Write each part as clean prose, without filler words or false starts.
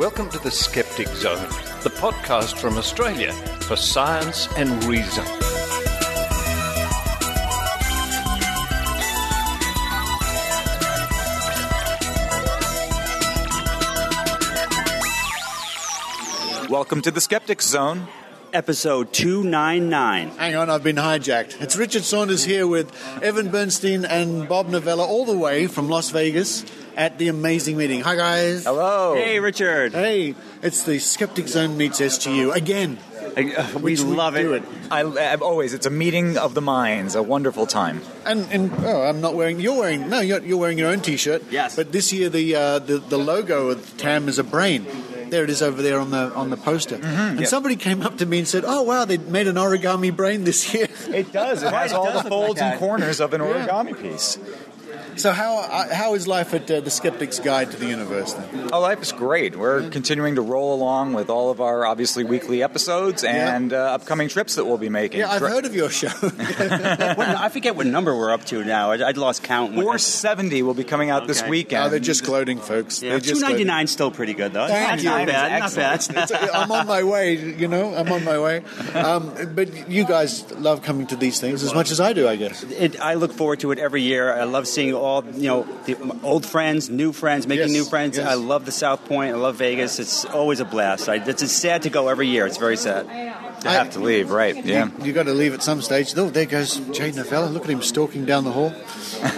Welcome to the Skeptic Zone, the podcast from Australia for science and reason. Welcome to the Skeptic Zone. Episode 299. Hang on, I've been hijacked. It's Richard Saunders here with Evan Bernstein and Bob Novella, all the way from Las Vegas at the amazing meeting. Hi, guys. Hello. Hey, Richard. Hey, it's the Skeptic Zone meets SGU again. We love it. I always, it's a meeting of the minds, a wonderful time. And I'm not wearing. You're wearing your own T-shirt. Yes. But this year the logo of TAM is a brain. There it is over there on the poster. Mm-hmm, and somebody came up to me and said, "Oh wow, they made an origami brain this year." It does. It has all the folds and corners of an origami piece. So how is life at the Skeptic's Guide to the Universe then? Oh, life is great. We're continuing to roll along with all of our, obviously, weekly episodes and upcoming trips that we'll be making. Yeah, I've heard of your show. I forget what number we're up to now. I'd lost count. 470 will be coming out this weekend. Oh, they're just gloating, folks. Yeah, 299 is still pretty good, though. Thank you. Not bad. I'm on my way, I'm on my way. But you guys love coming to these things as much as I do, I guess. I look forward to it every year. I love seeing all, the old friends, new friends, making new friends. Yes. I love the South Point. I love Vegas. It's always a blast. It's sad to go every year. It's very sad. I have to leave, right? Yeah. You got to leave at some stage. Oh, there goes Jay Novella. Look at him stalking down the hall.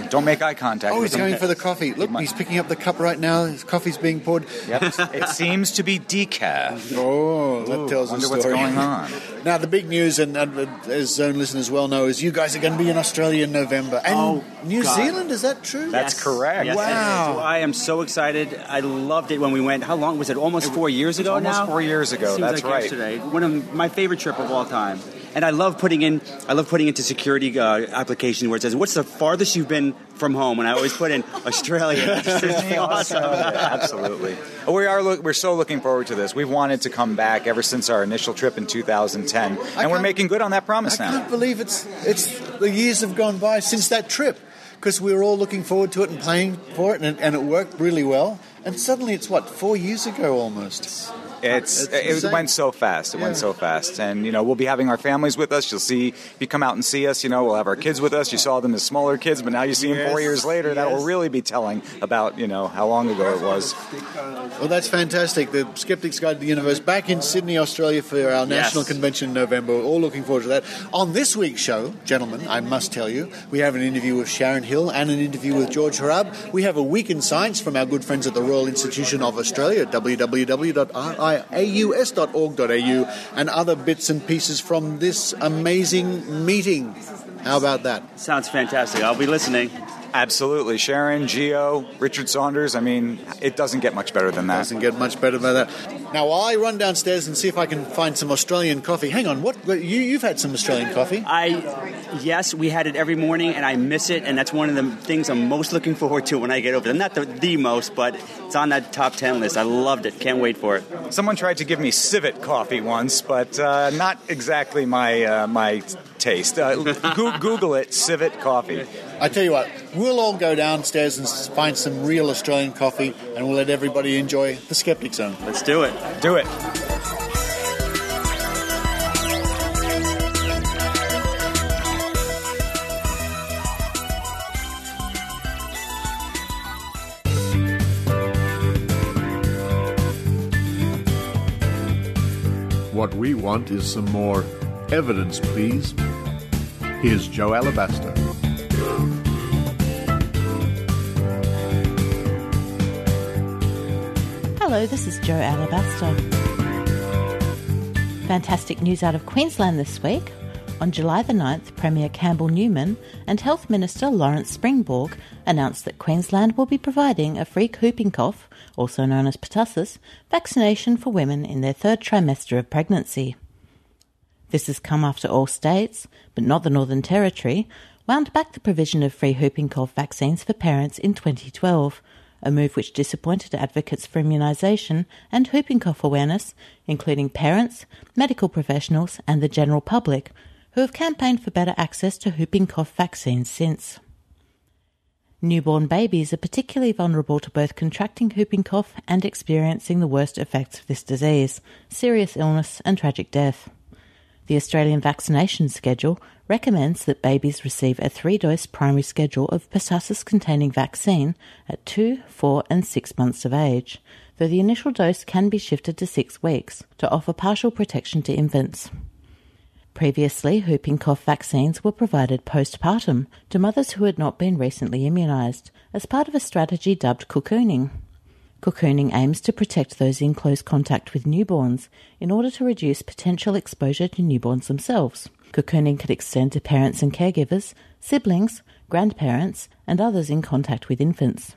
Don't make eye contact. Oh, he's going for the coffee. Look, he's picking up the cup right now. His coffee's being poured. Yep. It seems to be decaf. Oh, that tells a story. What's going on. Now, the big news, and as Zone listeners well know, is you guys are going to be in Australia in November. And New Zealand, is that true? That's correct. Yes, wow. I am so excited. I loved it when we went. How long was it? Almost 4 years ago now? Almost 4 years ago, Seems that's like right. Yesterday. One of my favorite trip of all time. And I love putting into security application where it says, "What's the farthest you've been from home?" And I always put in Australia. It's awesome. Absolutely. We're so looking forward to this. We've wanted to come back ever since our initial trip in 2010, and we're making good on that promise now. I can't believe it's the years have gone by since that trip, because we were all looking forward to it and playing for it, and it worked really well. And suddenly it's 4 years ago almost. It went so fast. It went so fast. And, we'll be having our families with us. If you come out and see us, we'll have our kids with us. You saw them as smaller kids, but now you see them 4 years later. That will really be telling about, how long ago it was. Well, that's fantastic. The Skeptic's Guide to the Universe back in Sydney, Australia for our national convention in November. We're all looking forward to that. On this week's show, gentlemen, I must tell you, we have an interview with Sharon Hill and an interview with George Hrab. We have a week in science from our good friends at the Royal Institution of Australia at www.riaus.org.au, and other bits and pieces from this amazing meeting. How about that? Sounds fantastic. I'll be listening. Absolutely. Sharon, Gio, Richard Saunders. I mean, it doesn't get much better than that. Doesn't get much better than that. Now, while I run downstairs and see if I can find some Australian coffee. Hang on, you've had some Australian coffee? Yes, we had it every morning, and I miss it, and that's one of the things I'm most looking forward to when I get over there. Not the most, but it's on that top 10 list. I loved it. Can't wait for it. Someone tried to give me civet coffee once, but not exactly my taste. Google it, civet coffee. I tell you what, we'll all go downstairs and find some real Australian coffee, and we'll let everybody enjoy the Skeptic Zone. Let's do it. Do it. What we want is some more evidence, please. Here's Jo Alabaster. Hello, this is Jo Alabaster. Fantastic news out of Queensland this week. On July the 9th, Premier Campbell Newman and Health Minister Lawrence Springborg announced that Queensland will be providing a free whooping cough, also known as pertussis, vaccination for women in their third trimester of pregnancy. This has come after all states, but not the Northern Territory, wound back the provision of free whooping cough vaccines for parents in 2012, a move which disappointed advocates for immunisation and whooping cough awareness, including parents, medical professionals and the general public, who have campaigned for better access to whooping cough vaccines since. Newborn babies are particularly vulnerable to both contracting whooping cough and experiencing the worst effects of this disease, serious illness and tragic death. The Australian vaccination schedule recommends that babies receive a 3-dose primary schedule of pertussis-containing vaccine at 2, 4 and 6 months of age, though the initial dose can be shifted to 6 weeks to offer partial protection to infants. Previously, whooping cough vaccines were provided postpartum to mothers who had not been recently immunised, as part of a strategy dubbed cocooning. Cocooning aims to protect those in close contact with newborns in order to reduce potential exposure to newborns themselves. Cocooning can extend to parents and caregivers, siblings, grandparents, and others in contact with infants.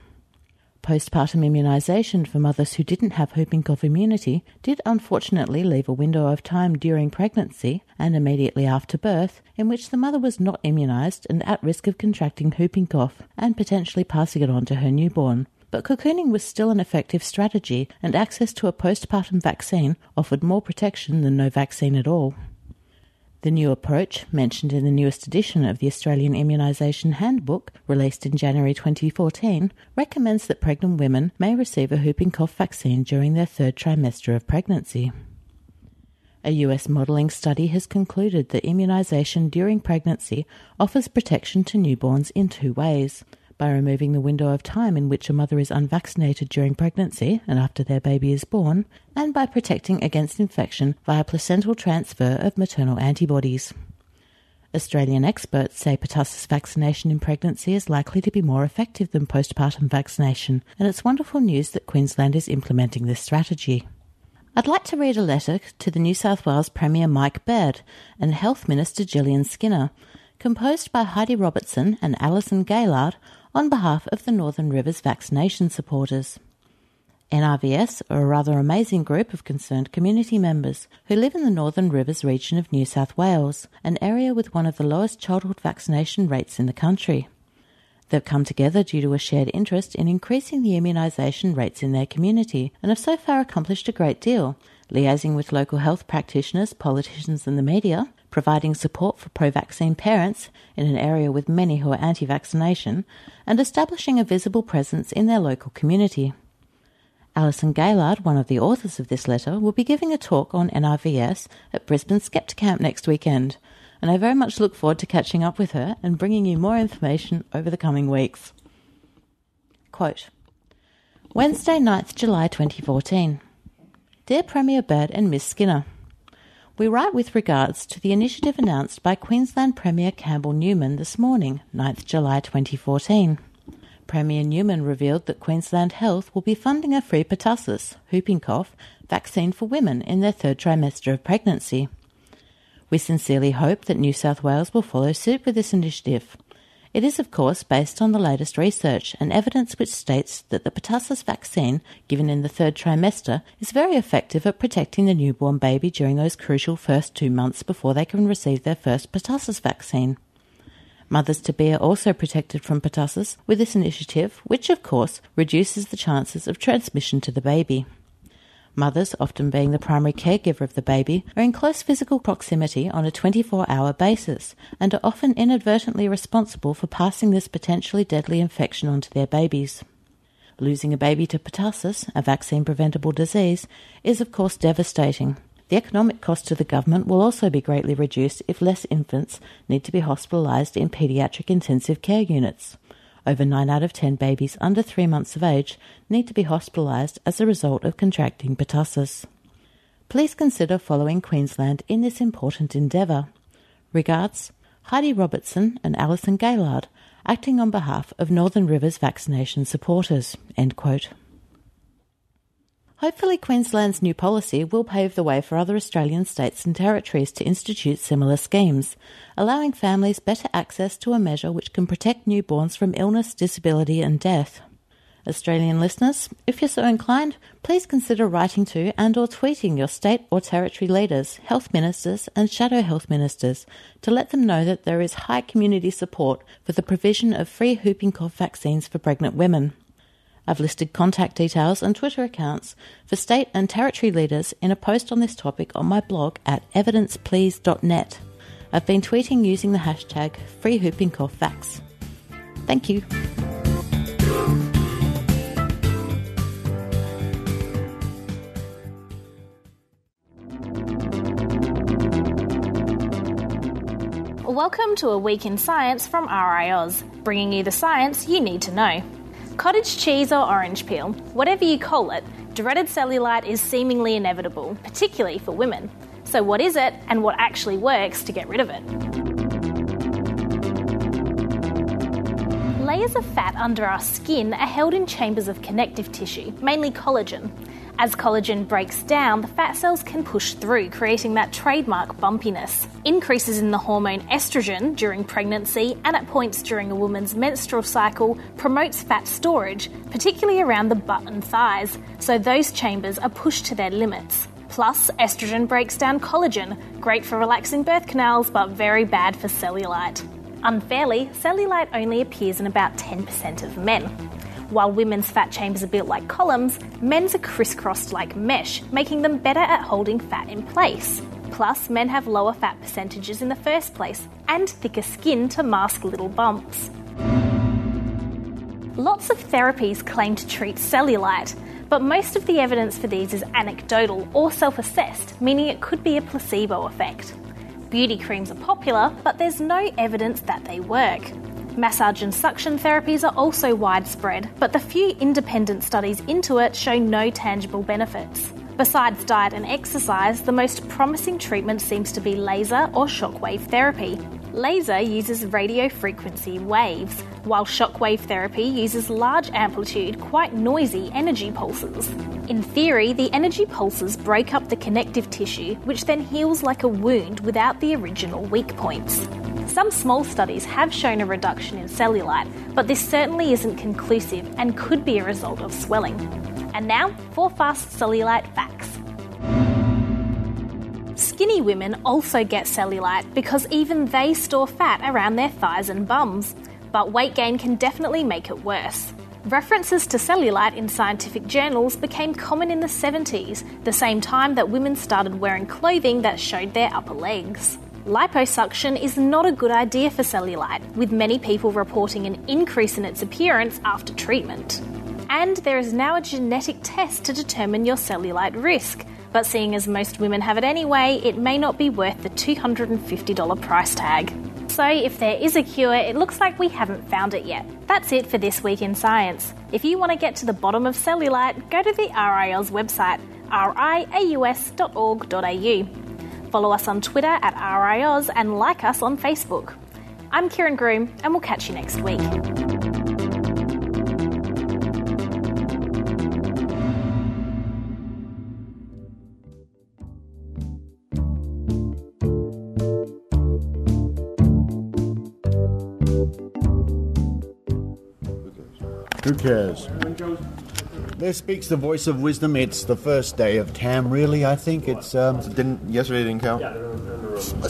Postpartum immunisation for mothers who didn't have whooping cough immunity did unfortunately leave a window of time during pregnancy and immediately after birth in which the mother was not immunised and at risk of contracting whooping cough and potentially passing it on to her newborn. But cocooning was still an effective strategy, and access to a postpartum vaccine offered more protection than no vaccine at all. The new approach, mentioned in the newest edition of the Australian Immunisation Handbook, released in January 2014, recommends that pregnant women may receive a whooping cough vaccine during their 3rd trimester of pregnancy. A US modelling study has concluded that immunisation during pregnancy offers protection to newborns in 2 ways: by removing the window of time in which a mother is unvaccinated during pregnancy and after their baby is born, and by protecting against infection via placental transfer of maternal antibodies. Australian experts say pertussis vaccination in pregnancy is likely to be more effective than postpartum vaccination, and it's wonderful news that Queensland is implementing this strategy. I'd like to read a letter to the New South Wales Premier Mike Baird and Health Minister Gillian Skinner, composed by Heidi Robertson and Alison Gaylard on behalf of the Northern Rivers vaccination supporters. NRVS are a rather amazing group of concerned community members who live in the Northern Rivers region of New South Wales, an area with one of the lowest childhood vaccination rates in the country. They've come together due to a shared interest in increasing the immunisation rates in their community and have so far accomplished a great deal, liaising with local health practitioners, politicians and the media, providing support for pro-vaccine parents in an area with many who are anti-vaccination, and establishing a visible presence in their local community. Alison Gaylard, one of the authors of this letter, will be giving a talk on NRVS at Brisbane Skeptic Camp next weekend, and I very much look forward to catching up with her and bringing you more information over the coming weeks. Quote, Wednesday, 9th July 2014. Dear Premier Baird and Ms Skinner, we write with regards to the initiative announced by Queensland Premier Campbell Newman this morning, 9th July 2014. Premier Newman revealed that Queensland Health will be funding a free pertussis, whooping cough, vaccine for women in their 3rd trimester of pregnancy. We sincerely hope that New South Wales will follow suit with this initiative. It is, of course, based on the latest research and evidence which states that the pertussis vaccine given in the 3rd trimester is very effective at protecting the newborn baby during those crucial first 2 months before they can receive their first pertussis vaccine. Mothers-to-be are also protected from pertussis with this initiative, which, of course, reduces the chances of transmission to the baby. Mothers, often being the primary caregiver of the baby, are in close physical proximity on a 24-hour basis and are often inadvertently responsible for passing this potentially deadly infection onto their babies. Losing a baby to pertussis, a vaccine-preventable disease, is of course devastating. The economic cost to the government will also be greatly reduced if less infants need to be hospitalised in paediatric intensive care units. Over 9 out of 10 babies under 3 months of age need to be hospitalised as a result of contracting pertussis. Please consider following Queensland in this important endeavour. Regards, Heidi Robertson and Alison Gaylard, acting on behalf of Northern Rivers vaccination supporters. End quote. Hopefully Queensland's new policy will pave the way for other Australian states and territories to institute similar schemes, allowing families better access to a measure which can protect newborns from illness, disability and death. Australian listeners, if you're so inclined, please consider writing to and or tweeting your state or territory leaders, health ministers and shadow health ministers to let them know that there is high community support for the provision of free whooping cough vaccines for pregnant women. I've listed contact details and Twitter accounts for state and territory leaders in a post on this topic on my blog at evidenceplease.net. I've been tweeting using the hashtag FreeWhoopingCoughVax. Thank you. Welcome to a week in science from RiAus, bringing you the science you need to know. Cottage cheese or orange peel, whatever you call it, dreaded cellulite is seemingly inevitable, particularly for women. So what is it, and what actually works to get rid of it? Layers of fat under our skin are held in chambers of connective tissue, mainly collagen. As collagen breaks down, the fat cells can push through, creating that trademark bumpiness. Increases in the hormone estrogen during pregnancy and at points during a woman's menstrual cycle promotes fat storage, particularly around the butt and thighs, so those chambers are pushed to their limits. Plus, estrogen breaks down collagen, great for relaxing birth canals but very bad for cellulite. Unfairly, cellulite only appears in about 10% of men. While women's fat chambers are built like columns, men's are crisscrossed like mesh, making them better at holding fat in place. Plus, men have lower fat percentages in the first place, and thicker skin to mask little bumps. Lots of therapies claim to treat cellulite, but most of the evidence for these is anecdotal or self-assessed, meaning it could be a placebo effect. Beauty creams are popular, but there's no evidence that they work. Massage and suction therapies are also widespread, but the few independent studies into it show no tangible benefits. Besides diet and exercise, the most promising treatment seems to be laser or shockwave therapy. Laser uses radio frequency waves, while shockwave therapy uses large amplitude, quite noisy energy pulses. In theory, the energy pulses break up the connective tissue, which then heals like a wound without the original weak points. Some small studies have shown a reduction in cellulite, but this certainly isn't conclusive and could be a result of swelling. And now, 4 fast cellulite facts. Skinny women also get cellulite because even they store fat around their thighs and bums, but weight gain can definitely make it worse. References to cellulite in scientific journals became common in the 70s, the same time that women started wearing clothing that showed their upper legs. Liposuction is not a good idea for cellulite, with many people reporting an increase in its appearance after treatment. And there is now a genetic test to determine your cellulite risk, but seeing as most women have it anyway, it may not be worth the $250 price tag. So if there is a cure, it looks like we haven't found it yet. That's it for this week in science. If you want to get to the bottom of cellulite, go to the RiAus website, riaus.org.au. Follow us on Twitter at RiAus and like us on Facebook. I'm Kieran Groom, and we'll catch you next week. Who cares? There speaks the voice of wisdom. It's the first day of TAM, really, I think. It's yesterday didn't count?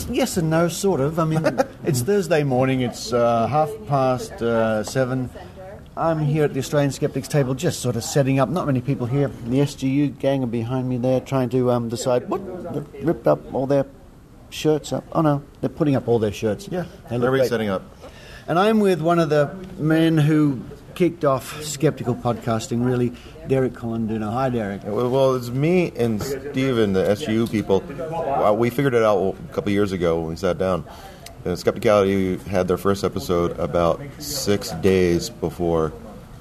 Yes and no, sort of. I mean, it's Thursday morning. It's 7:30. I'm here at the Australian Skeptics table, just sort of setting up. Not many people here. The SGU gang are behind me there, trying to decide what. They've ripped up all their shirts up. Oh, no, they're putting up all their shirts. Yeah, everybody's setting up. And I'm with one of the men who kicked off skeptical podcasting, really, Derek Colanduno. Hi, Derek. Well, it's me and Steve and the SGU people. We figured it out a couple of years ago when we sat down. And Skepticality had their first episode about 6 days before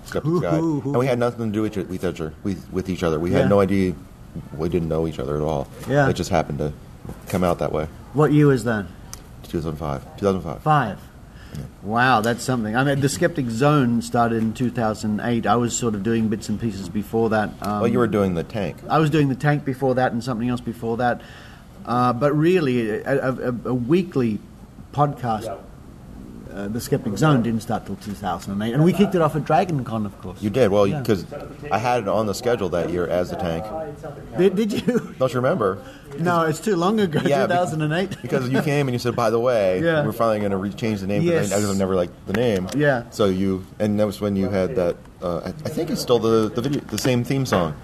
Skeptic's Guide. And we had nothing to do with each other. We had no idea. We didn't know each other at all. Yeah. It just happened to come out that way. What year was that? 2005. Five. Yeah. Wow, that's something. I mean, the Skeptic Zone started in 2008. I was sort of doing bits and pieces before that. Well, you were doing the tank. I was doing the tank before that and something else before that. But really, a weekly podcast, the Skeptic Zone, didn't start till 2008. And we kicked it off at DragonCon, of course. You did? Well, because I had it on the schedule that year as the tank. Did you? Don't you remember? No, it's too long ago, 2008. Because you came and you said, by the way, we're finally going to change the name because I've never liked the name. Yeah. So and that was when you had that, I think it's still the video, the same theme song.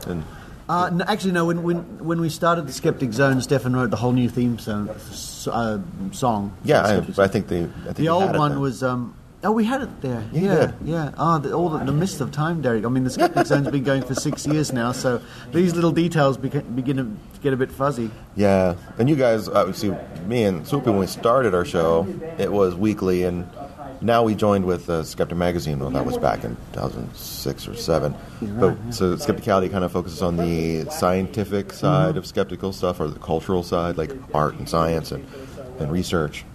And no, actually, no, when we started the Skeptic Zone, Stefan wrote the whole new theme song. Yeah, but I think the old one was Oh, we had it there. Yeah. Oh, the mist of time, Derek. I mean, the Skeptic Zone's been going for 6 years now, so these little details begin to get a bit fuzzy. Yeah, and you guys, obviously, me and Soupy, when we started our show, it was weekly, and now we joined with Skeptic Magazine. Well, that was back in 2006 or 7. So Skepticality kind of focuses on the scientific side of skeptical stuff, or the cultural side, like art and science and research.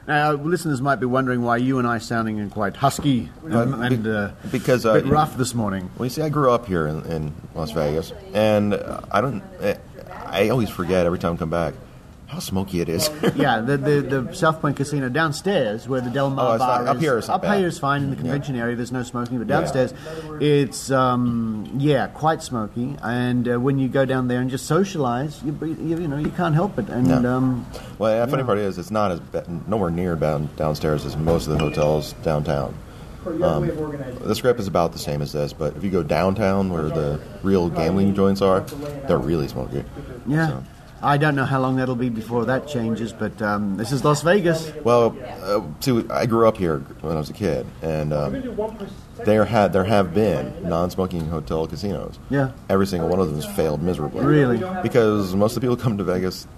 Now, listeners might be wondering why you and I sounding quite husky and because a bit rough this morning. Well, you see, I grew up here in Las Vegas, and I always forget every time I come back how smoky it is. Yeah, the South Point Casino downstairs, where the Del Mar bar is. Up here is not bad. Up here is fine in the convention area. There's no smoking, but downstairs, it's quite smoky. And when you go down there and just socialize, you can't help it. And well, the funny part is, it's not as nowhere near downstairs as most of the hotels downtown. The Strip is about the same as this, but if you go downtown, where the real gambling joints are, they're really smoky. Yeah. So. I don't know how long that'll be before that changes, but this is Las Vegas. Well, I grew up here when I was a kid, and there have been non-smoking hotel casinos. Yeah. Every single one of them has failed miserably. Really? Because most of the people come to Vegas,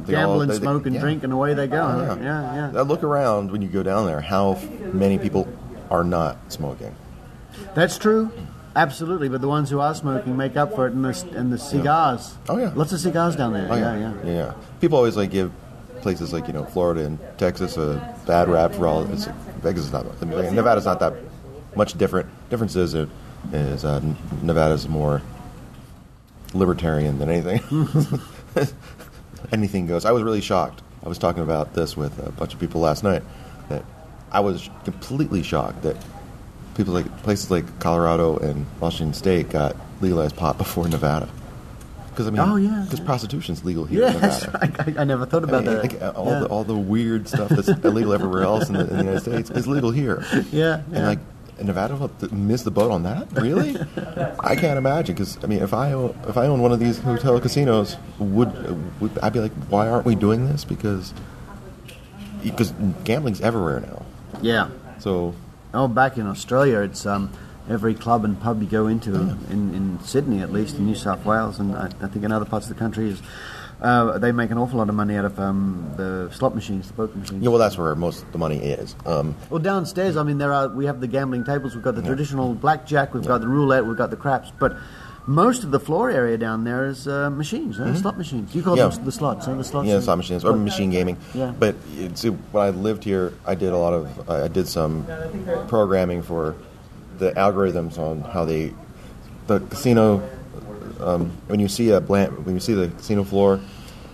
gamble and smoke and drink, and away they go. Yeah. Look around when you go down there. How many people are not smoking? That's true. Absolutely, but the ones who are smoking make up for it in the cigars. Oh, yeah. Lots of cigars down there. Yeah. People always give places like Florida and Texas a bad rap for all. Vegas is not. Nevada's not that much different. Difference is Nevada's more libertarian than anything. Anything goes. I was really shocked. I was talking about this with a bunch of people last night. That I was completely shocked that places like Colorado and Washington State got legalized pot before Nevada. Because prostitution's legal here in Nevada. Right. I never thought about that. All the weird stuff that's illegal everywhere else in the United States is legal here. Yeah. And Nevada missed the boat on that? Really? I can't imagine. Because if I own one of these hotel casinos, would I'd be like, why aren't we doing this? Because gambling's everywhere now. Yeah. So. Oh, back in Australia, it's every club and pub you go into in Sydney, at least in New South Wales, and I think in other parts of the country, is they make an awful lot of money out of the slot machines, the poker machines. Yeah, well, that's where most of the money is. Well, downstairs, we have the gambling tables. We've got the traditional blackjack. We've got the roulette. We've got the craps, but most of the floor area down there is machines, slot machines. You call them the slots, the slots. Yeah, slot machines or machine gaming. Yeah. But when I lived here, I did some programming for the algorithms on how the casino. When you see the casino floor,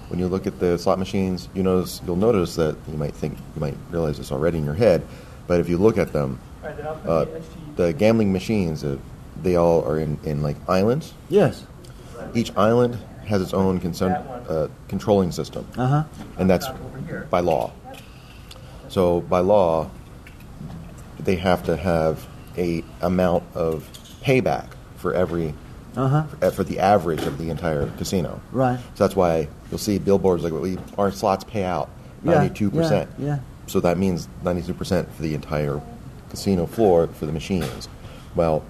when you look at the slot machines, you'll notice that you might realize this already in your head, but if you look at them, the gambling machines. They all are in islands. Yes. Each island has its own controlling system. Uh-huh. And that's by law. So by law, they have to have a amount of payback for every for the average of the entire casino. Right. So that's why you'll see billboards like our slots pay out 92%. Yeah. So that means 92% for the entire casino floor for the machines. Well,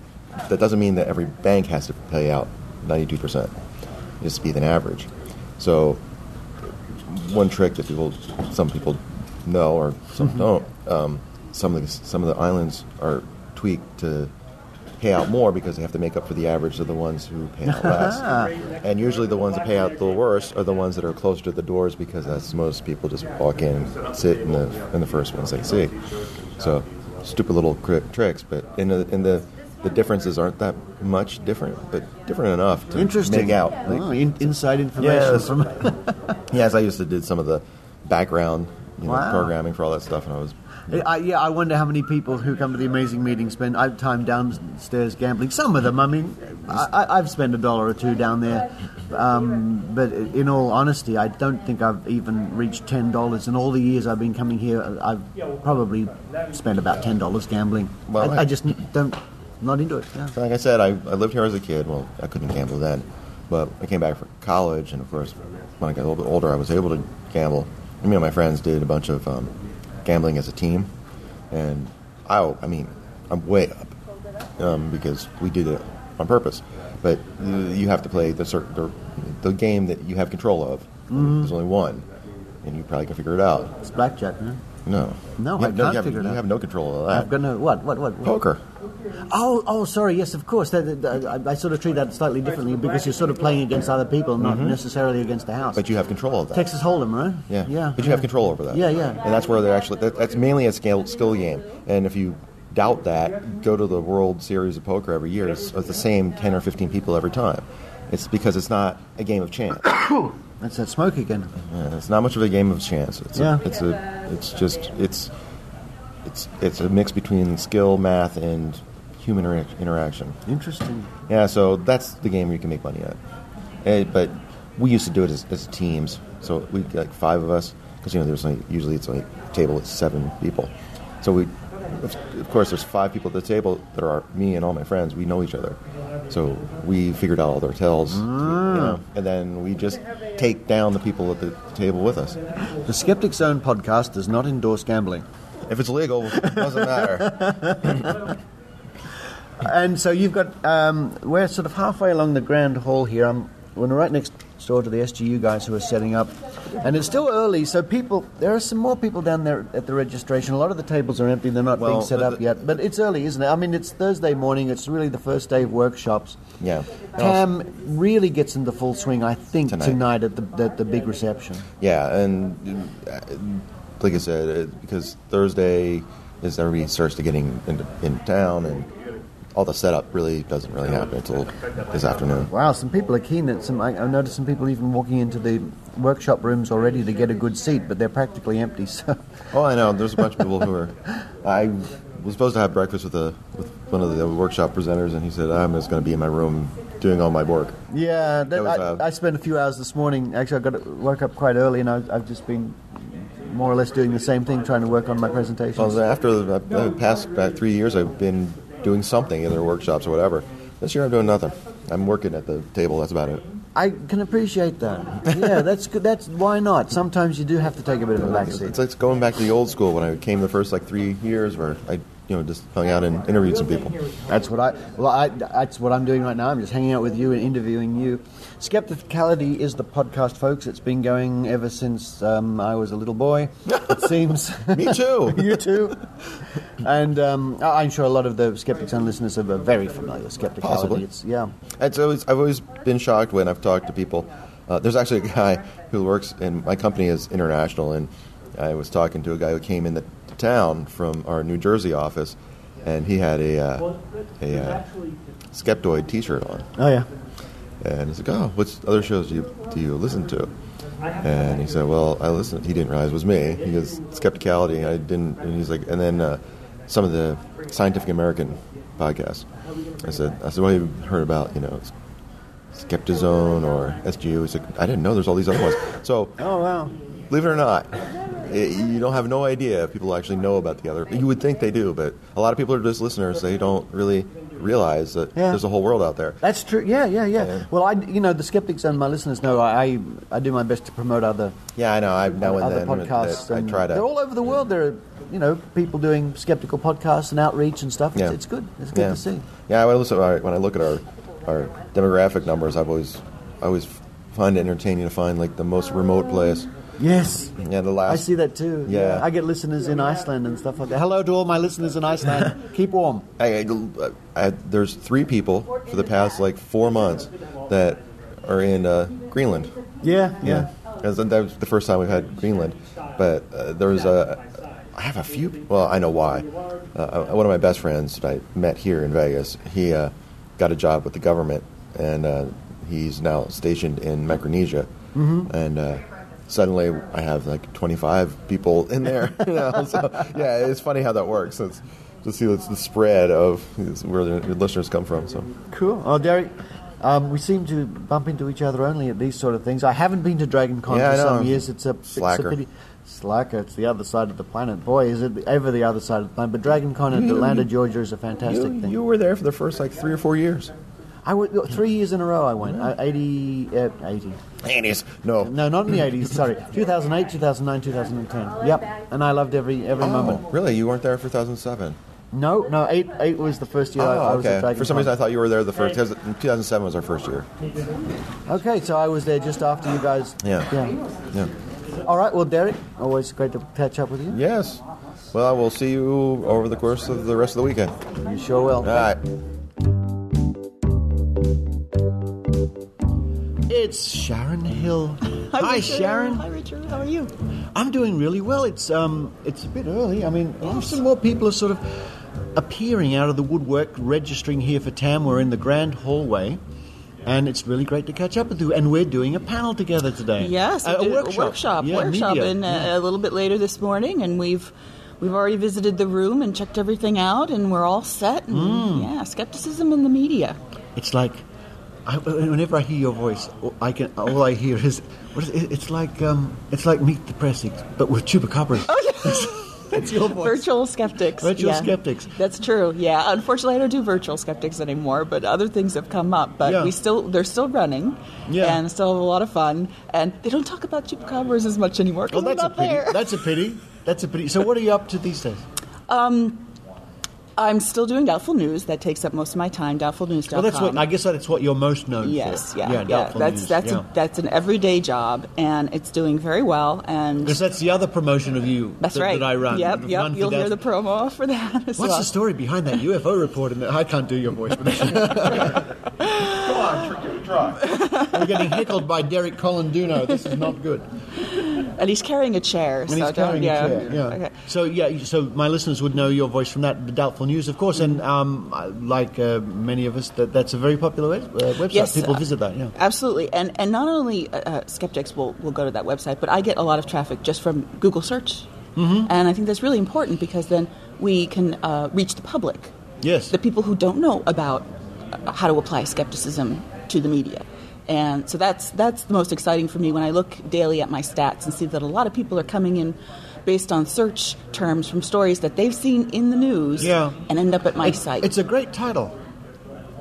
that doesn't mean that every bank has to pay out 92%. It has to be an average. So one trick that some people know or some don't, some of the islands are tweaked to pay out more because they have to make up for the average of the ones who pay out less. And usually the ones that pay out the worst are the ones that are closer to the doors because that's most people just walk in and sit in the first ones they see. So stupid little tricks, but in the differences aren't that much different, but different enough to make out. Inside information. Yes, I used to do some of the background programming for all that stuff, and I was... I wonder how many people who come to the amazing meeting spend time downstairs gambling. Some of them, I've spent $1 or $2 down there, but in all honesty, I don't think I've even reached $10. In all the years I've been coming here, I've probably spent about $10 gambling. Well, I just don't... Not into it, yeah. Like I said, I lived here as a kid. Well, I couldn't gamble then. But I came back for college, and of course, when I got a little bit older, I was able to gamble. Me and my friends did a bunch of gambling as a team. And I'm way up because we did it on purpose. But you have to play the game that you have control of. Mm-hmm. There's only one, and you probably can figure it out. It's blackjack, huh? No, I can't figure it out. You have no control of that. I've got no what? Poker. Oh, sorry. Yes, of course. I sort of treat that slightly differently because you're sort of playing against other people, not necessarily against the house. But you have control of that. Texas Hold'em, right? Yeah. But you have control over that. Yeah. And that's where that's mainly a skill game. And if you doubt that, go to the World Series of Poker every year. It's the same 10 or 15 people every time. It's because it's not a game of chance. That's that smoke again. Yeah, it's not much of a game of chance. It's a mix between skill, math, and human interaction. Interesting. Yeah, so that's the game where you can make money at. But we used to do it as teams. So we like 5 of us, because usually it's like a table with 7 people. So of course, there's 5 people at the table that are me and all my friends. We know each other. So we figured out all their tells, and then we just take down the people at the table with us. The Skeptic Zone podcast does not endorse gambling. If it's legal, it doesn't matter. And so you've got, we're sort of halfway along the grand hall here. We're right next door to the SGU guys who are setting up. And it's still early, so there are some more people down there at the registration. A lot of the tables are empty, they're not being set up yet. But it's early, isn't it? I mean, it's Thursday morning, it's really the first day of workshops. Yeah. Cam really gets into full swing, I think, tonight at the big reception. Yeah, and like I said, because Thursday is everybody starts to getting in town, and all the setup doesn't happen until this afternoon. Wow, some people are keen. I've noticed some people even walking into the workshop rooms already to get a good seat, but they're practically empty. So. Oh, I know. There's a bunch of people who are... I was supposed to have breakfast with one of the workshop presenters, and he said, I'm just going to be in my room doing all my work. Yeah, I spent a few hours this morning. Actually, woke up quite early, and I've just been more or less doing the same thing, trying to work on my presentations. Well, after the past about 3 years, I've been doing something, either workshops or whatever. This year I'm doing nothing. I'm working at the table, that's about it. I can appreciate that. Yeah, that's good. Why not? Sometimes you do have to take a bit of a backseat. It's like going back to the old school when I came the first 3 years where I just hung out and interviewed some people. That's what I'm doing right now. I'm just hanging out with you and interviewing you. Skepticality is the podcast, folks. It's been going ever since I was a little boy, it seems. Me too. You too. And I'm sure a lot of the Skeptic Zone listeners are very familiar with Skepticality. Possibly. I've always been shocked when I've talked to people. There's actually a guy who works in my company is international, and I was talking to a guy who came into town from our New Jersey office, and he had a Skeptoid T-shirt on. Oh yeah. And he's like, "Oh, what other shows do you listen to?" And he said, "Well, I listened." He didn't realize it was me. He goes, "Skepticality." I didn't. And he's like, and then some of the Scientific American podcasts. I said, "What have you heard about? Skeptic Zone or SGU?" He's like, "I didn't know there's all these other ones." So, oh wow. Believe it or not, you don't have no idea if people actually know about the other. You would think they do, but a lot of people are just listeners. They don't really realize that there's a whole world out there. That's true. Yeah. Well, the Skeptic Zone, my listeners know I do my best to promote other. Yeah, I know. Other podcasts. I try to. They're all over the world. There are people doing skeptical podcasts and outreach and stuff. It's good. It's good to see. Yeah, when I look at our demographic numbers, I always find it entertaining to find the most remote place. Yes. Yeah, I see that too. Yeah. I get listeners in Iceland and stuff like that. Hello to all my listeners in Iceland. Keep warm. There's 3 people for the past 4 months that are in Greenland. Yeah. That was the first time we've had Greenland. But I have a few. Well, I know why. One of my best friends that I met here in Vegas, he got a job with the government, and he's now stationed in Micronesia. Mm-hmm. And suddenly I have 25 people in there. So, yeah, it's funny how that works. It's to see the spread of where the listeners come from. So cool. Oh, Derek, we seem to bump into each other only at these sort of things. I haven't been to Dragon Con for some years. It's a pity. Slacker, it's the other side of the planet. Boy, is it ever the other side of the planet. But Dragon Con in Atlanta, Georgia is a fantastic thing. You were there for the first 3 or 4 years. I went 3 years in a row. I went 80. 80s. No, not in the 80s. Sorry, 2008, 2009, 2010. Yep, and I loved every moment. Really? You weren't there for 2007? No. 8 was the first year I was at Dragon. For some reason, I thought you were there the first. 2007 was our first year. Okay, so I was there just after you guys. Yeah. All right. Well, Derek, always great to catch up with you. Yes. Well, I will see you over the course of the rest of the weekend. You sure will. All right. It's Sharon Hill. Hi, Sharon. Hi, Richard. How are you? I'm doing really well. It's a bit early. I mean, some more people are sort of appearing out of the woodwork, registering here for TAM. We're in the grand hallway, and it's really great to catch up with you. And we're doing a panel together today. Yes, a workshop. And a little bit later this morning, and we've already visited the room and checked everything out, and we're all set. And, skepticism in the media. It's like. Whenever I hear your voice, all I hear is it's like Meet the Press, but with chupacabras. Oh, That's your voice. Virtual skeptics. Skeptics. That's true. Yeah. Unfortunately, I don't do virtual skeptics anymore, but other things have come up. But they're still running, and still have a lot of fun. And they don't talk about chupacabras as much anymore. Well, that's a pity. That's a pity. So, what are you up to these days? I'm still doing Doubtful News. That takes up most of my time. DoubtfulNews.com. Well, I guess that's what you're most known for. Doubtful News. That's an everyday job, and it's doing very well. And because that's the other promoon of you. That's right. That I run. Yep. You'll hear the promo for that as well. What's the story behind that UFO report? I can't do your voice. Go on, try. We're getting heckled by Derek Colanduno. This is not good. And he's carrying a chair. And he's carrying a chair. Yeah. Okay. So my listeners would know your voice from that, the Doubtful News, of course, and like many of us, that's a very popular website. Yes, people visit that. Yeah, absolutely. And not only skeptics will go to that website, but I get a lot of traffic just from Google search, and I think that's really important because then we can reach the public. Yes, the people who don't know about how to apply skepticism to the media. And so that's the most exciting for me when I look daily at my stats and see that a lot of people are coming in based on search terms from stories that they've seen in the news and end up at my site. It's a great title,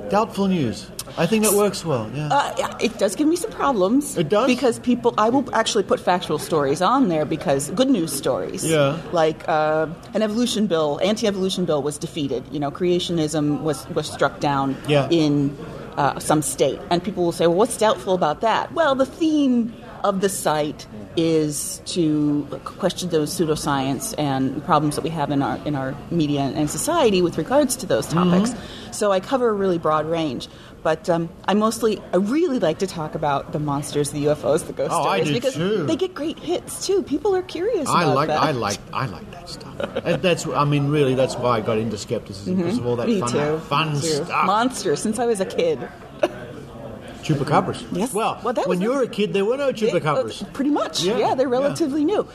Doubtful News. I think it works well. Yeah. It does give me some problems. It does? Because I will actually put factual stories on there because good news stories. Yeah. Like an anti-evolution bill was defeated. Creationism was struck down in some state. And people will say, well, what's doubtful about that? Well, the theme of the site is to question those pseudoscience and problems that we have in our media and society with regards to those topics. So I cover a really broad range. But I really like to talk about the monsters, the UFOs, the ghost stories, because they get great hits too. People are curious about that. I like that stuff. That's why I got into skepticism because of all that fun stuff. Monsters since I was a kid. Chupacabras. Yes. Well when you were a kid, there were no chupacabras. Pretty much. Yeah, they're relatively new.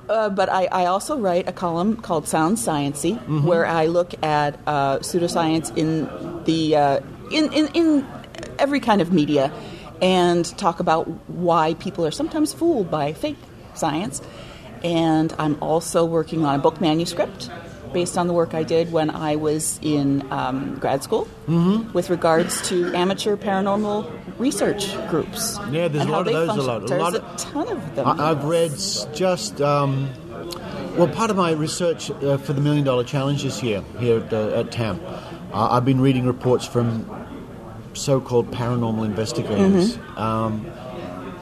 But I also write a column called Sound Sciency, where I look at pseudoscience in the in every kind of media, and talk about why people are sometimes fooled by fake science. And I'm also working on a book manuscript based on the work I did when I was in grad school with regards to amateur paranormal research groups. Yeah, there's a lot of those. There's a ton of them. I've read just... part of my research for the $1 Million Challenge this year here at TAM, I've been reading reports from so-called paranormal investigators.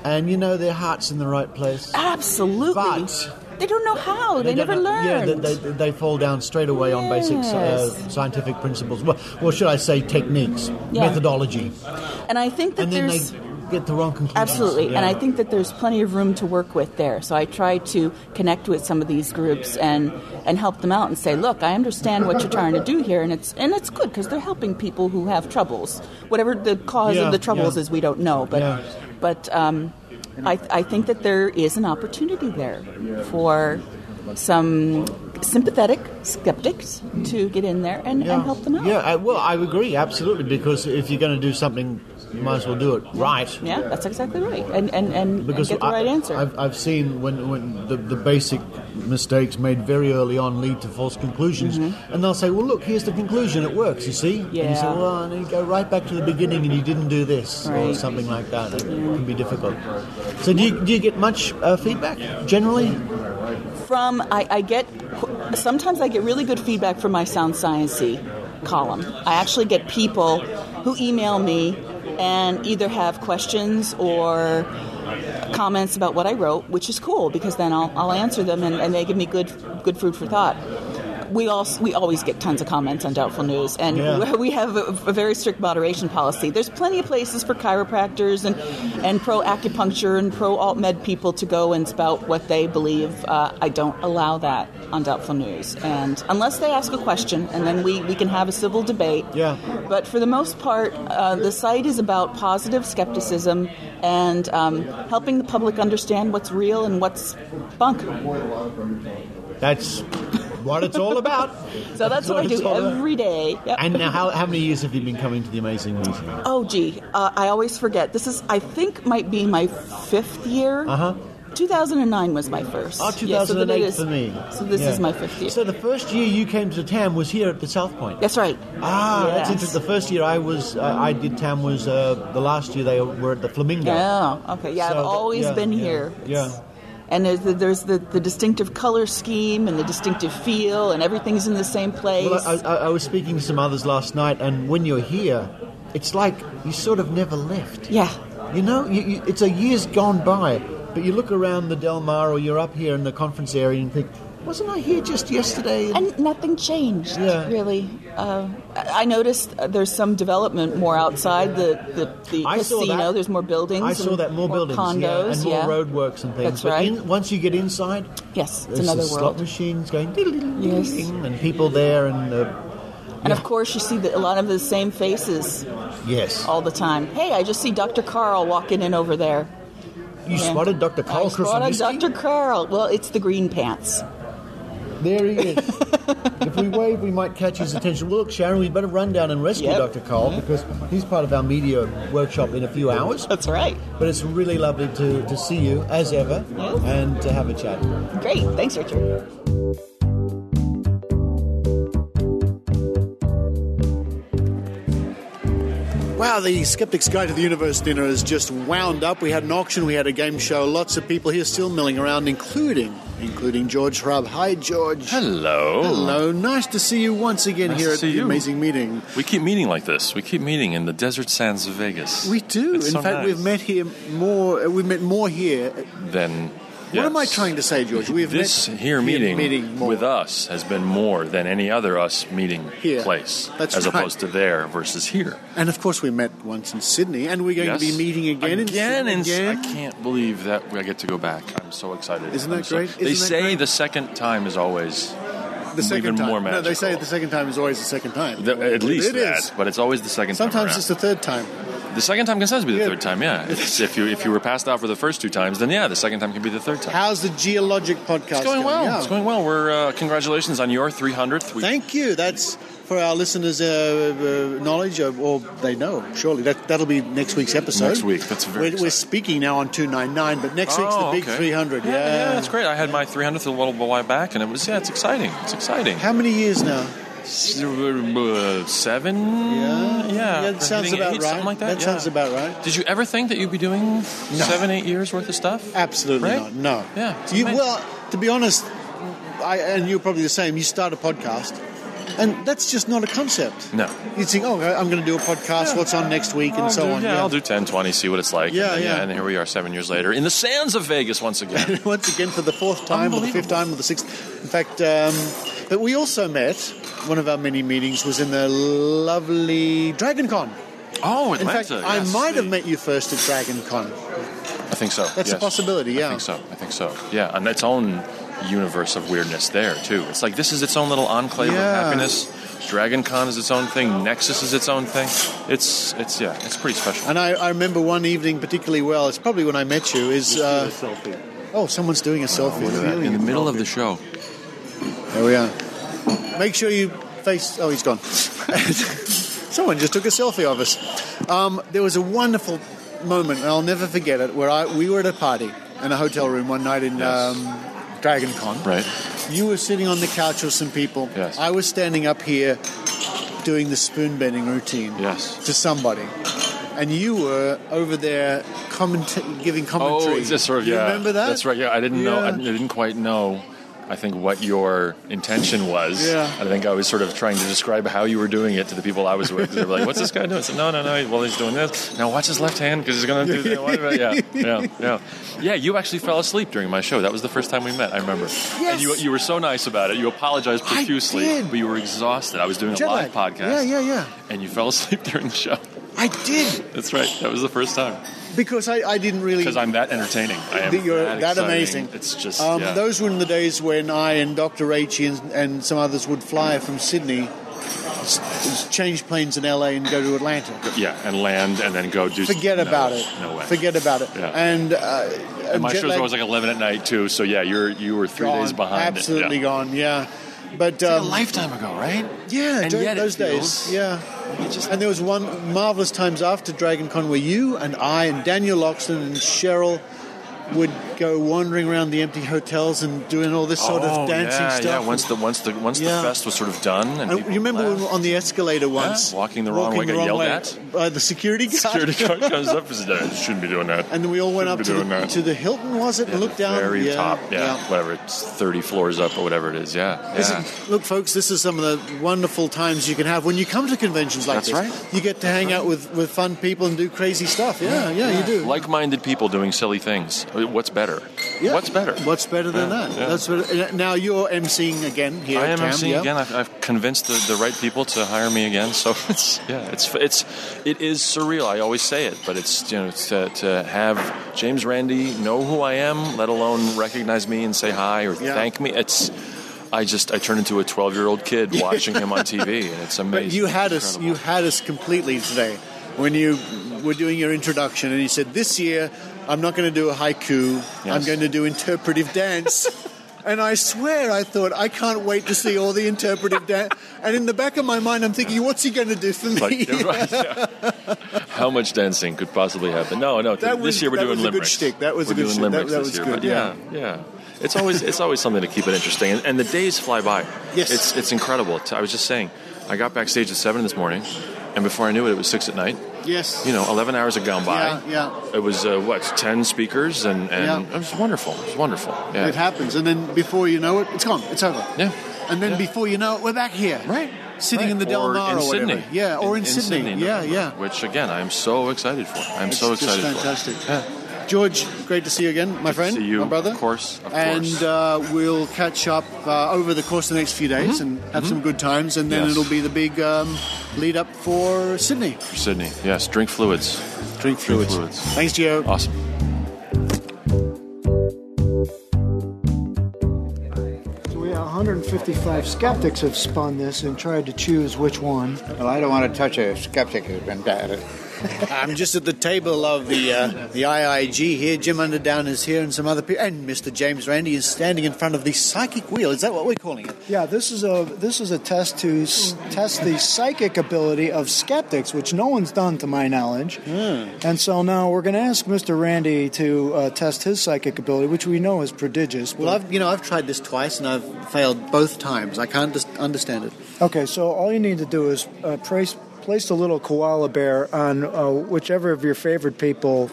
And, their heart's in the right place. Absolutely. But... they don't know how. They never learned. Yeah, they fall down straight away on basic scientific principles. Well, should I say techniques, methodology. And I think that they get the wrong conclusions. Absolutely. And I think that there's plenty of room to work with there. So I try to connect with some of these groups and help them out and say, look, I understand what you're trying to do here, and it's good because they're helping people who have troubles. Whatever the cause of the troubles is, we don't know. But I think that there is an opportunity there for some sympathetic skeptics to get in there and help them out. Yeah, I agree, absolutely, because if you're going to do something you might as well do it right. Yeah, that's exactly right. And because get the right answer. I've seen when the basic mistakes made very early on lead to false conclusions, and they'll say, well, look, here's the conclusion, it works, you see? Yeah. And you say, well, and then you go right back to the beginning and you didn't do this, or something like that. It can be difficult. So do you get much feedback, generally? Sometimes I get really good feedback from my Sound Science-y column. I actually get people who email me and either have questions or comments about what I wrote, which is cool because then I'll answer them and they give me good food for thought. We always get tons of comments on Doubtful News, and we have a very strict moderation policy. There's plenty of places for chiropractors and pro-acupuncture and pro-alt-med people to go and spout what they believe. I don't allow that on Doubtful News, and unless they ask a question, and then we can have a civil debate. Yeah. But for the most part, the site is about positive skepticism and helping the public understand what's real and what's bunk. That's what it's all about. So that's what I do every day. Yep. And now, how many years have you been coming to the Amazing Meeting? Oh, gee. I always forget. This is, I think, might be my 5th year. 2009 was my first. Oh, 2008 for me. So this is my 5th year. So the first year you came to TAM was here at the South Point? That's right. That's interesting. The first year I did TAM was, the last year they were at the Flamingo. Yeah, okay. Yeah, so I've always been here. Yeah. And there's the distinctive color scheme and the distinctive feel, and everything's in the same place. Well, I was speaking to some others last night, and when you're here, it's like you sort of never left. Yeah. You know, it's a year's gone by, but you look around the Del Mar, or you're up here in the conference area and think, wasn't I here just yesterday? And nothing changed, really. I noticed there's some development more outside the casino. There's more buildings. I saw that, more buildings, condos, and more roadworks and things. That's right. Once you get inside, it's there's another the world. slot machines going, and people there, and of course you see a lot of the same faces. Yes. All the time. Hey, I just see Dr. Carl walking in over there. You spotted Dr. Carl? I spotted Dr. Carl. Well, it's the green pants. There he is. If we wave, we might catch his attention. Well, look, Sharon, we better run down and rescue Dr. Carl because he's part of our media workshop in a few hours. That's right. But it's really lovely to see you, as ever, and to have a chat. Great. Thanks, Richard. Wow, the Skeptic's Guide to the Universe dinner has just wound up. We had an auction, we had a game show, lots of people here still milling around, including George Hrab. Hi, George. Hello. Hello. Nice to see you once again here at the Amazing Meeting. We keep meeting like this. We keep meeting in the desert sands of Vegas. We do. It's in so fact, nice. we've met here more. We've met more here than. What am I trying to say, George? This meeting with us has been more than any other us meeting here. place, That's as right. opposed to there versus here. And of course, we met once in Sydney, and we're going to be meeting again in Sydney. I can't believe that I get to go back. I'm so excited. Isn't that great? They say the second time is always even more magical. No, they say the second time is always the second time. At least it that, is. but it's always the second time. Sometimes it's the third time. The second time can sometimes be the third time, yeah. If you were passed out for the first 2 times, then the second time can be the third time. How's the Geologic podcast It's going well. Yeah. It's going well. We're congratulations on your 300th. Thank you. That's for our listeners' knowledge, or they know. Surely that'll be next week's episode. Next week. That's very. We're speaking now on 299, but next week's the big 300. Yeah, that's great. I had my 300th a little while back, and it's exciting. It's exciting. How many years now? 7. Yeah, that sounds about 8, right. Something like that. That sounds about right. Did you ever think that you'd be doing 7-8 years worth of stuff? Absolutely not. No. Yeah. Well, to be honest, and you're probably the same. You start a podcast, and that's just not a concept. No. You think, I'm going to do a podcast. What's on next week, and so on. Yeah, I'll do 10, 20, see what it's like. And here we are 7 years later in the sands of Vegas once again. Once again for the 4th time, or the 5th time, or the 6th. In fact, but we also met. One of our many meetings was in the lovely Dragon Con. Oh, Atlanta. In fact, I might have met you first at Dragon Con. I think so. That's a possibility, yeah. I think so. Yeah, and its own universe of weirdness there, too. It's like this is its own little enclave of happiness. Dragon Con is its own thing. Nexus is its own thing. It's pretty special. And I remember one evening particularly well. It's probably when I met you. Is a selfie. Oh, someone's doing a selfie. Look at that. In the middle of the show. There we are. Make sure you face... Oh, he's gone. Someone just took a selfie of us. There was a wonderful moment, and I'll never forget it, where we were at a party in a hotel room one night in Dragon Con. Right. You were sitting on the couch with some people. Yes. I was standing up here doing the spoon bending routine to somebody. And you were over there giving commentary. Oh, is this sort of, you remember that? That's right, yeah. I didn't know. I didn't quite know, I think, what your intention was. Yeah. I think I was sort of trying to describe how you were doing it to the people I was with. They were like, what's this guy doing? I said, no. Well, he's doing this. Now watch his left hand because he's going to do that. Yeah. Yeah, you actually fell asleep during my show. That was the first time we met, I remember. Yes. And you were so nice about it. You apologized profusely. I did. But you were exhausted. I was doing a live podcast. Yeah. And you fell asleep during the show. I did. That's right. That was the first time. Because I didn't really... Because I'm that entertaining. I am You're that that exciting. amazing. It's just, Those were in the days when I and Dr. H and some others would fly from Sydney, change planes in LA and go to Atlanta. Yeah, and land and then go do... Forget about it. No way. Forget about it. Yeah. And my show's always like 11 at night, too, so yeah, you were 3 days behind. Absolutely gone, yeah. But it's like a lifetime ago, right? Yeah, and during yet those days. Yeah. And there was one marvelous times after Dragon Con where you and I and Daniel Loxton and Cheryl would go wandering around the empty hotels and doing all this sort of dancing stuff. Yeah, once the fest was sort of done, and you remember we were on the escalator once, walking the wrong way, got yelled at by the security guard. Security guard comes up and says, "Shouldn't be doing that." And then we all went up to the Hilton, was it, and looked down very top, whatever, it's 30 floors up or whatever it is. Look, folks, this is some of the wonderful times you can have when you come to conventions like this. That's right. You get to hang out with fun people and do crazy stuff. Yeah, you do. Like-minded people doing silly things. What's better? Yeah. What's better? What's better than that? Yeah. That's better. Now you're emceeing again here. I am Cam, emceeing again. I've convinced the right people to hire me again. So it is surreal. I always say it, but it's to have James Randi know who I am, let alone recognize me and say hi or thank me. I turn into a 12-year-old kid watching him on TV, and it's amazing. But you had us completely today when you were doing your introduction, and you said, "This year I'm not going to do a haiku. Yes. I'm going to do interpretive dance." And I swear, I thought, I can't wait to see all the interpretive dance. And in the back of my mind, I'm thinking, what's he going to do for me? How much dancing could possibly happen? No. This year we're doing limericks. That was a good shtick. That was good. Yeah. It's always something to keep it interesting. And the days fly by. Yes. It's incredible. I was just saying, I got backstage at 7 this morning, and before I knew it was 6 at night. Yes. 11 hours had gone by. Yeah. It was, 10 speakers, and it was wonderful. It was wonderful. Yeah. It happens, and then before you know it, it's gone. It's over. Yeah. And then before you know it, we're back here. Right. Sitting in the Del Mar or whatever. Sydney. Yeah, or in Sydney. Yeah. Which, again, I'm so excited for. It's fantastic. Yeah. George, great to see you again, my friend, see you, my brother. Of course. And we'll catch up over the course of the next few days and have some good times, and then it'll be the big lead up for Sydney. For Sydney, yes. Drink fluids. Drink fluids. Thanks, Gio. Awesome. So we have 155 skeptics have spun this and tried to choose which one. Well, I don't want to touch a skeptic who's been at it. I'm just at the table of the IIG here. Jim Underdown is here, and some other people, and Mr. James Randi is standing in front of the psychic wheel. Is that what we're calling it? Yeah, this is a test to test the psychic ability of skeptics, which no one's done to my knowledge. And so now we're going to ask Mr. Randi to test his psychic ability, which we know is prodigious. Well, I've tried this twice, and I've failed both times. I can't understand it. Okay, so all you need to do is place the little koala bear on whichever of your favorite people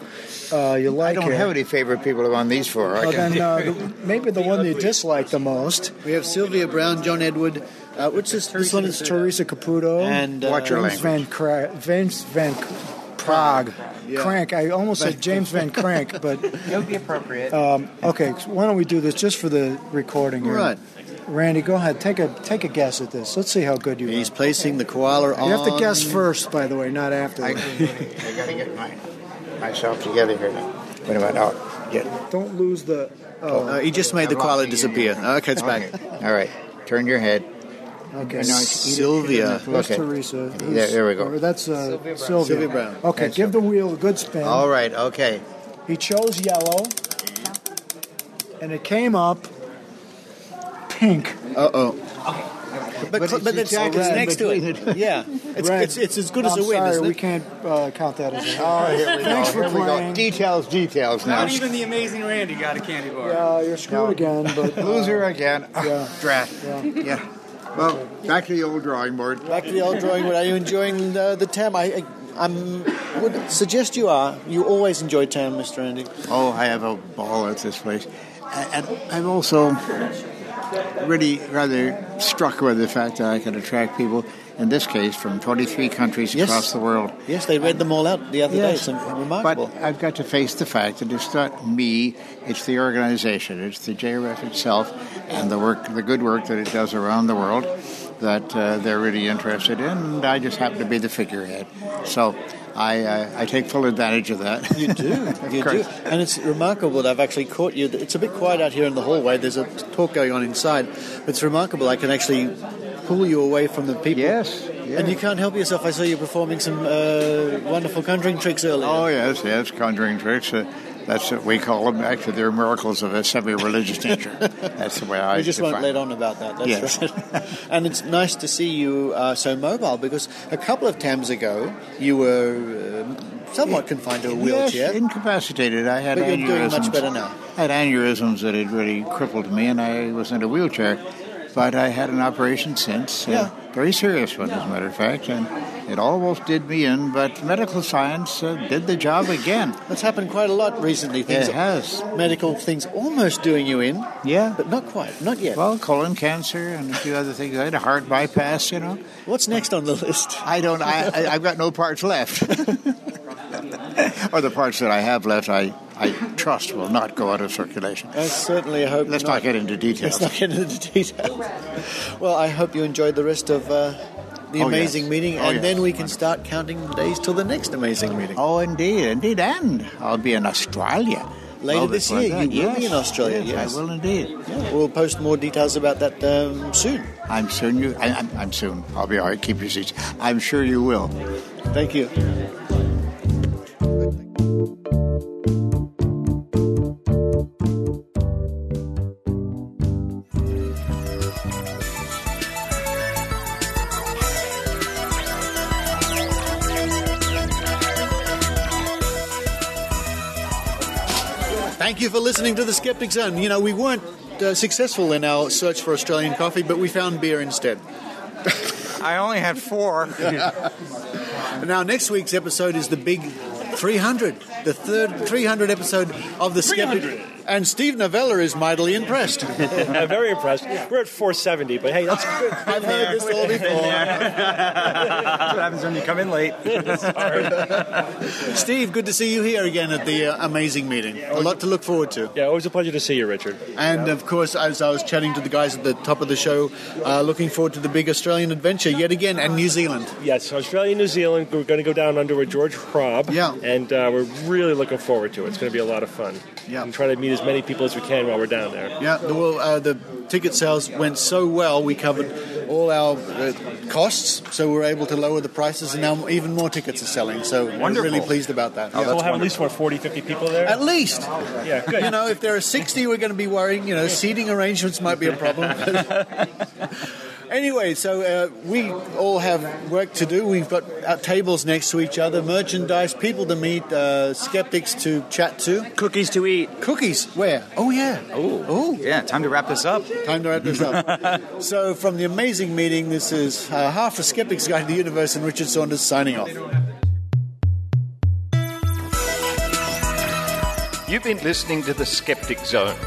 you like. I don't have any favorite people on these four. Maybe the one you dislike the most. We have Sylvia Brown, John Edward. What's this? This one is Teresa Caputo and James Van Prague. Yeah. Crank. I almost said James Van Crank, but it would be appropriate. Okay, so why don't we do this just for the recording here? Right. Randy, go ahead. Take a guess at this. Let's see how good you are. He's placing the koala on... You have to guess first, by the way, not after. I got to get myself together here now. Wait a minute. Don't lose the... he just made the koala disappear. Okay, it's back. All right. Turn your head. Okay. Sylvia. That's Teresa. There we go. That's Sylvia Brown. Okay, that's give the wheel a good spin. All right, okay. He chose yellow, and it came up pink. Uh-oh. But it's next to it. Yeah, it's as good as a win, isn't it? We can't count that as a win. Oh, here we Thanks go. for playing. Details now. Not even the amazing Randy got a candy bar. Yeah, you're screwed again. But Loser again. Yeah. Drat. Yeah. Well, back to the old drawing board. Back to the old drawing board. Are you enjoying the TAM? I would suggest you are. You always enjoy TAM, Mr. Andy. Oh, I have a ball at this place. And I'm also really rather struck by the fact that I can attract people, in this case, from 23 countries across the world. Yes, they read them all out the other day. It's remarkable. But I've got to face the fact that it's not me, it's the organization, it's the JRF itself, and the good work that it does around the world that they're really interested in, and I just happen to be the figurehead. So I take full advantage of that. You do. You do. And it's remarkable that I've actually caught you. It's a bit quiet out here in the hallway. There's a talk going on inside. But it's remarkable. I can actually pull you away from the people. Yes. And you can't help yourself. I saw you performing some wonderful conjuring tricks earlier. Oh, yes, conjuring tricks. That's what we call them. Actually, they're miracles of a semi-religious nature. That's the way I You just won't let on about that. That's right. And it's nice to see you so mobile, because a couple of TAMs ago you were somewhat confined to a wheelchair. Yes, incapacitated. I had but aneurysms. You're doing much better now. I had aneurysms that had really crippled me, and I was in a wheelchair. But I had an operation since, very serious one, as a matter of fact, and it almost did me in, but medical science did the job again. That's happened quite a lot recently. It has. Medical things almost doing you in. Yeah. But not quite, not yet. Well, colon cancer and a few other things. I had a heart bypass, What's next on the list? I've got no parts left. Or the parts that I have left, I trust will not go out of circulation. I certainly hope Let's not get into details. Well, I hope you enjoyed the rest of the amazing meeting, and then we can start counting days till the next amazing meeting. Oh, indeed. And I'll be in Australia. Later this year, you will be in Australia. Yes, I will indeed. Yeah. We'll post more details about that soon. I'm soon. I'll be all right. Keep your seats. I'm sure you will. Thank you. Thank you for listening to the Skeptic Zone. We weren't successful in our search for Australian coffee, but we found beer instead. I only had 4. Now, next week's episode is the big 300, the third 300 episode of the Skeptic. And Steve Novella is mightily impressed. I'm very impressed. We're at 470, but hey, that's good. I've heard this all before. That's what happens when you come in late. Steve, good to see you here again at the amazing meeting. A lot to look forward to. Yeah, always a pleasure to see you, Richard. And, of course, as I was chatting to the guys at the top of the show, looking forward to the big Australian adventure yet again, and New Zealand. Yes, Australia and New Zealand. We're going to go down under with George Hrab. Yeah. And we're really looking forward to it. It's going to be a lot of fun. Yeah. And try to meet as many people as we can while we're down there. Yeah, the ticket sales went so well, we covered all our costs, so we were able to lower the prices, and now even more tickets are selling, so we're really pleased about that. We'll have at least, 40, 50 people there? At least! Yeah, good. If there are 60, we're going to be worrying, seating arrangements might be a problem. Anyway, so we all have work to do. We've got our tables next to each other, merchandise, people to meet, skeptics to chat to. Cookies to eat. Cookies? Where? Oh, yeah. Oh, yeah, time to wrap this up. So from the amazing meeting, this is half a Skeptic's Guide to the Universe, and Richard Saunders signing off. You've been listening to the Skeptic Zone.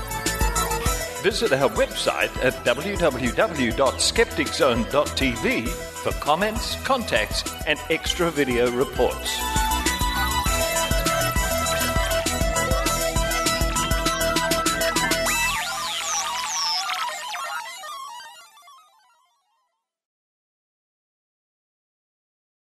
Visit our website at www.skepticzone.tv for comments, contacts, and extra video reports.